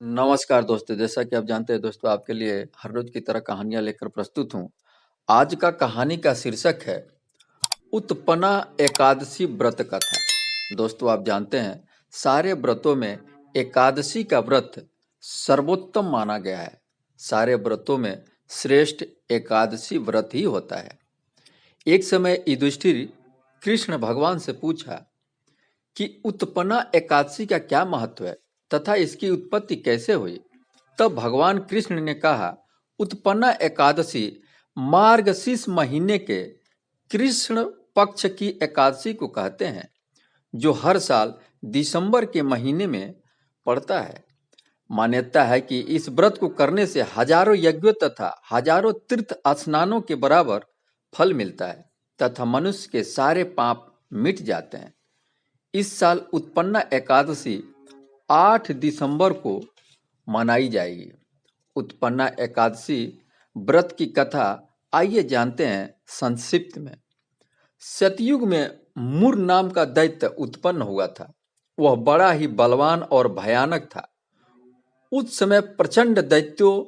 नमस्कार दोस्तों, जैसा कि आप जानते हैं दोस्तों आपके लिए हर रोज की तरह कहानियां लेकर प्रस्तुत हूँ। आज का कहानी का शीर्षक है उत्पन्ना एकादशी व्रत कथा। दोस्तों आप जानते हैं सारे व्रतों में एकादशी का व्रत सर्वोत्तम माना गया है। सारे व्रतों में श्रेष्ठ एकादशी व्रत ही होता है। एक समय युधिष्ठिर कृष्ण भगवान से पूछा कि उत्पन्ना एकादशी का क्या महत्व है तथा इसकी उत्पत्ति कैसे हुई। तब भगवान कृष्ण ने कहा, उत्पन्ना एकादशी मार्गशीर्ष महीने के कृष्ण पक्ष की एकादशी को कहते हैं, जो हर साल दिसंबर के महीने में पड़ता है। मान्यता है कि इस व्रत को करने से हजारों यज्ञों तथा हजारों तीर्थ स्नानों के बराबर फल मिलता है तथा मनुष्य के सारे पाप मिट जाते हैं। इस साल उत्पन्ना एकादशी 8 दिसंबर को मनाई जाएगी। उत्पन्ना एकादशी व्रत की कथा आइए जानते हैं संक्षिप्त में। सतयुग में मुर नाम का दैत्य उत्पन्न हुआ था। वह बड़ा ही बलवान और भयानक था। उस समय प्रचंड दैत्यों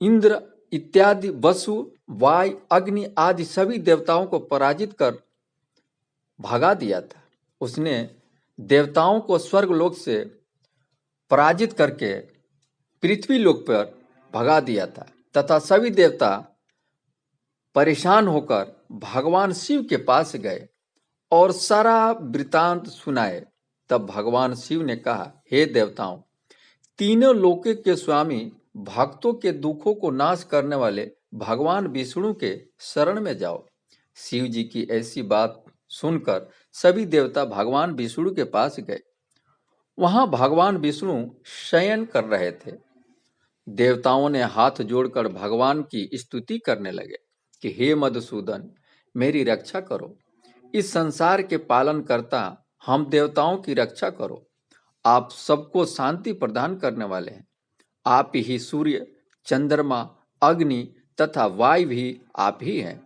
इंद्र इत्यादि वसु वायु अग्नि आदि सभी देवताओं को पराजित कर भगा दिया था। उसने देवताओं को स्वर्गलोक से पराजित करके पृथ्वी लोक पर भगा दिया था तथा सभी देवता परेशान होकर भगवान शिव के पास गए और सारा वृतांत सुनाए। तब भगवान शिव ने कहा, हे देवताओं, तीनों लोकों के स्वामी भक्तों के दुखों को नाश करने वाले भगवान विष्णु के शरण में जाओ। शिव जी की ऐसी बात सुनकर सभी देवता भगवान विष्णु के पास गए। वहां भगवान विष्णु शयन कर रहे थे। देवताओं ने हाथ जोड़कर भगवान की स्तुति करने लगे कि हे मधुसूदन, मेरी रक्षा करो। इस संसार के पालन करता हम देवताओं की रक्षा करो। आप सबको शांति प्रदान करने वाले हैं। आप ही सूर्य, चंद्रमा, अग्नि तथा वायु भी आप ही हैं।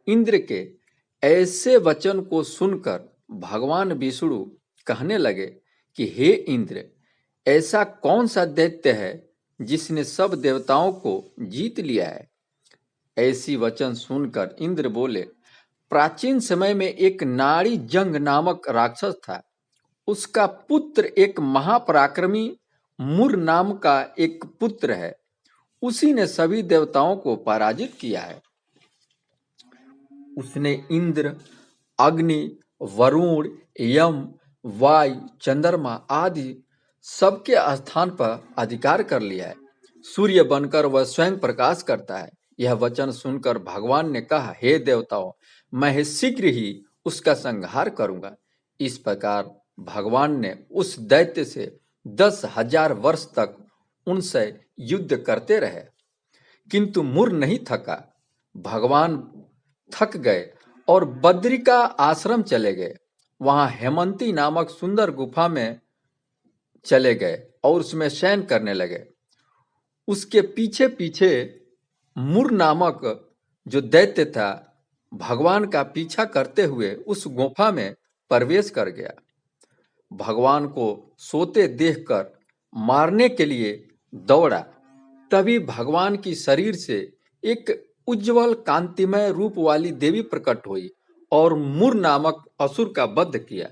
इंद्र के ऐसे वचन को सुनकर भगवान विष्णु कहने लगे कि हे इंद्र, ऐसा कौन सा दैत्य है जिसने सब देवताओं को जीत लिया है। ऐसी वचन सुनकर इंद्र बोले, प्राचीन समय में एक नाड़ी जंग नामक राक्षस था। उसका पुत्र एक महापराक्रमी मुर नाम का एक पुत्र है। उसी ने सभी देवताओं को पराजित किया है। उसने इंद्र, अग्नि, वरुण, यम, वायु, चंद्रमा आदि सबके स्थान पर अधिकार कर लिया है। सूर्य बनकर वह स्वयं प्रकाश करता है। यह वचन सुनकर भगवान ने कहा, हे देवताओं, मैं शीघ्र ही उसका संहार करूंगा। इस प्रकार भगवान ने उस दैत्य से 10,000 वर्ष तक उनसे युद्ध करते रहे, किंतु मुर नहीं थका। भगवान थक गए और बद्रिका आश्रम चले गए। वहां हेमंती नामक सुंदर गुफा में चले गए और उसमें शयन करने लगे। उसके पीछे पीछे मुर नामक जो दैत्य था, भगवान का पीछा करते हुए उस गुफा में प्रवेश कर गया। भगवान को सोते देखकर मारने के लिए दौड़ा। तभी भगवान की शरीर से एक उज्जवल कांतिमय रूप वाली देवी प्रकट हुई और मुर नामक असुर का वध किया।